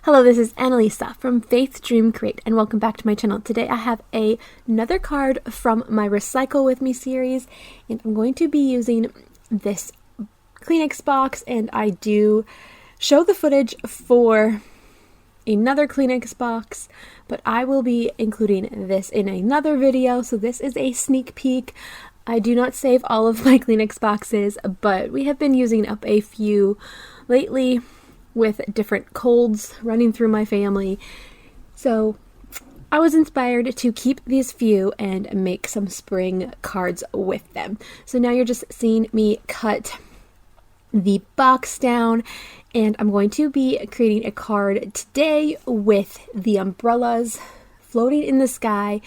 Hello, this is Annalisa from Faith Dream Create, and welcome back to my channel. Today I have another card from my Recycle With Me series, and I'm going to be using this Kleenex box, and I do show the footage for another Kleenex box, but I will be including this in another video, so this is a sneak peek. I do not save all of my Kleenex boxes, but we have been using up a few lately with different colds running through my family. So I was inspired to keep these few and make some spring cards with them. So now you're just seeing me cut the box down, and I'm going to be creating a card today with the umbrellas floating in the sky,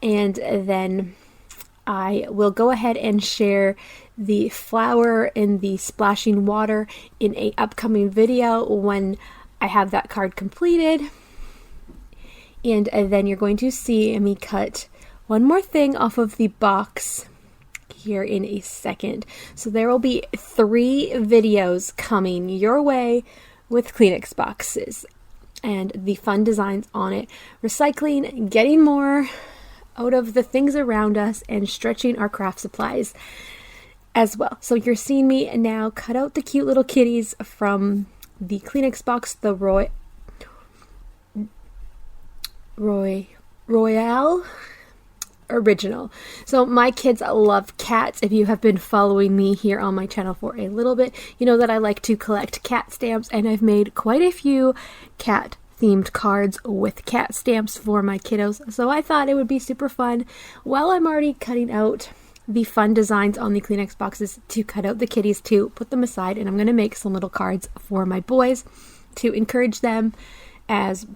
and then I will go ahead and share the flower and the splashing water in a upcoming video when I have that card completed. And then you're going to see me cut one more thing off of the box here in a second. So there will be 3 videos coming your way with Kleenex boxes and the fun designs on it, recycling, getting more out of the things around us, and stretching our craft supplies as well. So you're seeing me now cut out the cute little kitties from the Kleenex box, the Royale original. So my kids love cats. If you have been following me here on my channel for a little bit, you know that I like to collect cat stamps, and I've made quite a few cat themed cards with cat stamps for my kiddos. So I thought it would be super fun while I'm already cutting out the fun designs on the Kleenex boxes to cut out the kitties too, put them aside, and I'm going to make some little cards for my boys to encourage them as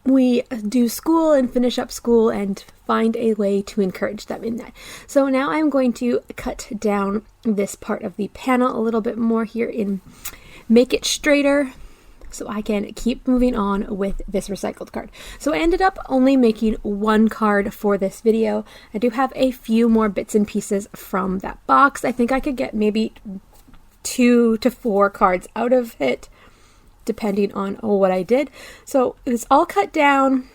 we do school and finish up school and find a way to encourage them in that. So now I'm going to cut down this part of the panel a little bit more here and make it straighter so I can keep moving on with this recycled card. So I ended up only making 1 card for this video. I do have a few more bits and pieces from that box. I think I could get maybe 2 to 4 cards out of it, depending on what I did. So it's all cut down,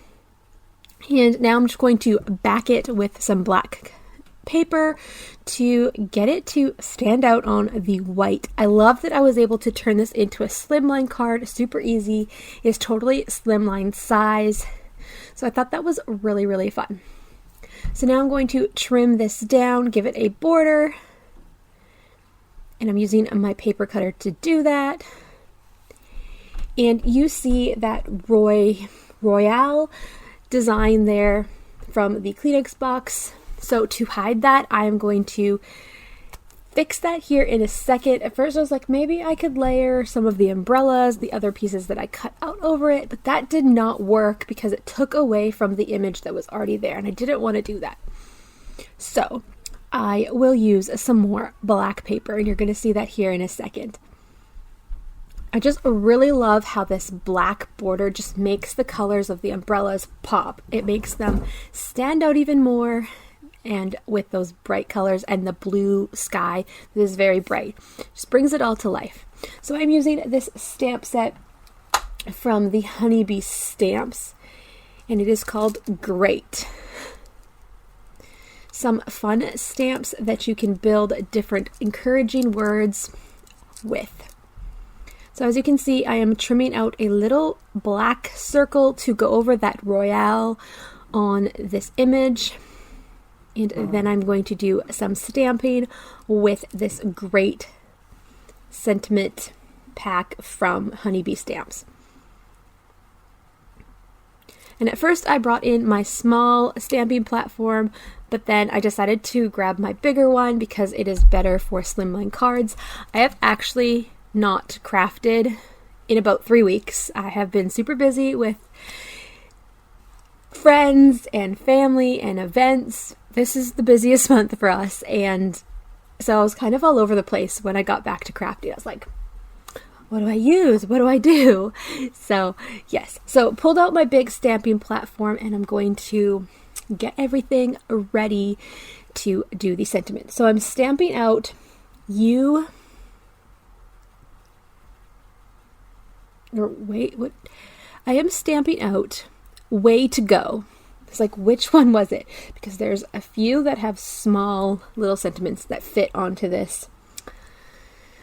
and now I'm just going to back it with some black paper to get it to stand out on the white. I love that I was able to turn this into a slimline card, super easy. It's totally slimline size. So I thought that was really, really fun. So now I'm going to trim this down, give it a border, and I'm using my paper cutter to do that. And you see that Royale design there from the Kleenex box. So to hide that, I am going to fix that here in a second. At first I was like, maybe I could layer some of the umbrellas, the other pieces that I cut out over it, but that did not work because it took away from the image that was already there, and I didn't want to do that. So I will use some more black paper, and you're going to see that here in a second. I just really love how this black border just makes the colors of the umbrellas pop. It makes them stand out even more. And with those bright colors and the blue sky that is very bright, just brings it all to life. So I'm using this stamp set from the Honeybee Stamps, and it is called Great. Some fun stamps that you can build different encouraging words with. So as you can see, I am trimming out a little black circle to go over that Royale on this image. And then I'm going to do some stamping with this Great sentiment pack from Honeybee Stamps. And at first I brought in my small stamping platform, but then I decided to grab my bigger one because it is better for slimline cards. I have actually not crafted in about 3 weeks. I have been super busy with friends and family and events. This is the busiest month for us, and so I was kind of all over the place when I got back to crafting. I was like, what do I use? What do I do? So yes, so pulled out my big stamping platform, and I'm going to get everything ready to do the sentiment. So I'm stamping out you or wait, what? I am stamping out way to go. It's like, which one was it? Because there's a few that have small little sentiments that fit onto this.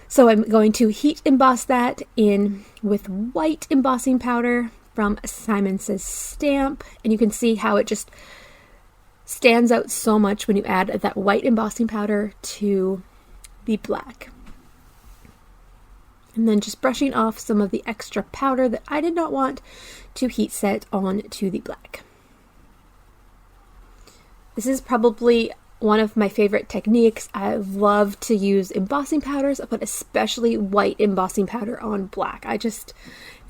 So I'm going to heat emboss that in with white embossing powder from Simon Says Stamp. And you can see how it just stands out so much when you add that white embossing powder to the black. And then just brushing off some of the extra powder that I did not want to heat set on to the black. This is probably one of my favorite techniques. I love to use embossing powders, but especially white embossing powder on black. I just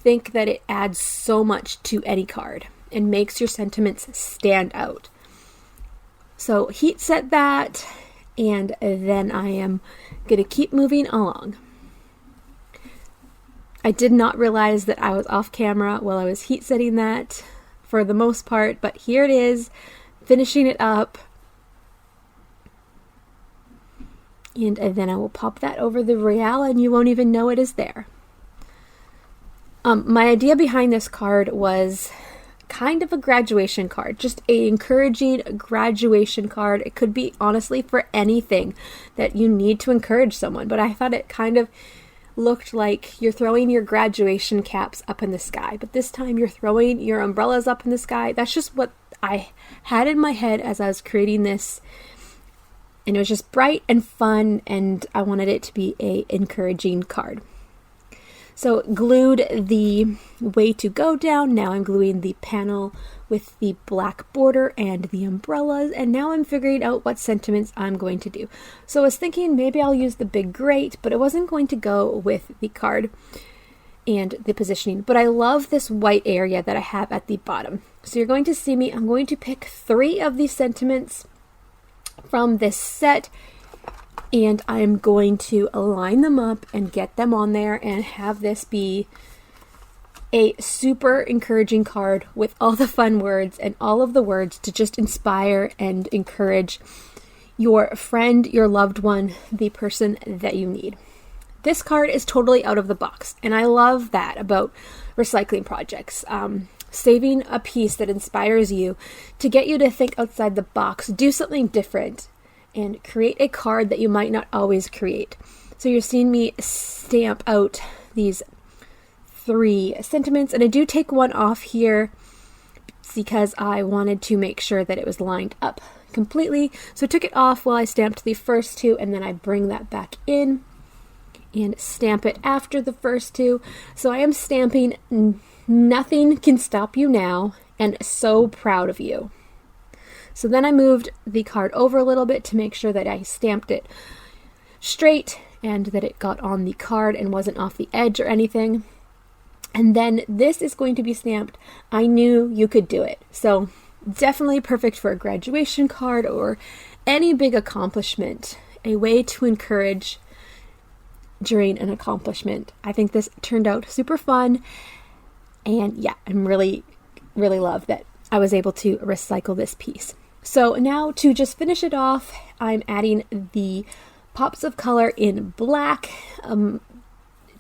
think that it adds so much to any card and makes your sentiments stand out. So heat set that, and then I am going to keep moving along. I did not realize that I was off camera while I was heat setting that for the most part, but here it is, finishing it up. And then I will pop that over the Real and you won't even know it is there. My idea behind this card was kind of a graduation card, just an encouraging graduation card. It could be honestly for anything that you need to encourage someone, but I thought it kind of looked like you're throwing your graduation caps up in the sky, but this time you're throwing your umbrellas up in the sky. That's just what I had in my head as I was creating this, and it was just bright and fun, and I wanted it to be an encouraging card. So glued the way to go down. Now I'm gluing the panel with the black border and the umbrellas, and now I'm figuring out what sentiments I'm going to do. So I was thinking maybe I'll use the big grate, but it wasn't going to go with the card and the positioning. But I love this white area that I have at the bottom. So you're going to see me, I'm going to pick 3 of these sentiments from this set, and I'm going to align them up and get them on there and have this be a super encouraging card with all the fun words and all of the words to just inspire and encourage your friend, your loved one, the person that you need. This card is totally out of the box, and I love that about recycling projects. Saving a piece that inspires you to get you to think outside the box, do something different, and create a card that you might not always create. So you're seeing me stamp out these 3 sentiments, and I do take one off here because I wanted to make sure that it was lined up completely. So I took it off while I stamped the first 2, and then I bring that back in and stamp it after the first 2. So I am stamping Nothing Can Stop You Now, and so proud of you. So then I moved the card over a little bit to make sure that I stamped it straight and that it got on the card and wasn't off the edge or anything. And then this is going to be stamped, I Knew You Could Do It. So definitely perfect for a graduation card or any big accomplishment, a way to encourage during an accomplishment. I think this turned out super fun. And yeah, I'm really love that I was able to recycle this piece. So now to just finish it off, I'm adding the pops of color in black,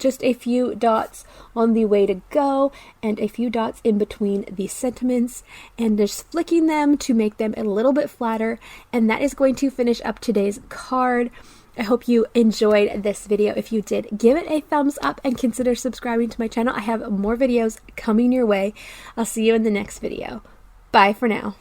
just a few dots on the way to go and a few dots in between the sentiments, and just flicking them to make them a little bit flatter. And that is going to finish up today's card. I hope you enjoyed this video. If you did, give it a thumbs up and consider subscribing to my channel. I have more videos coming your way. I'll see you in the next video. Bye for now.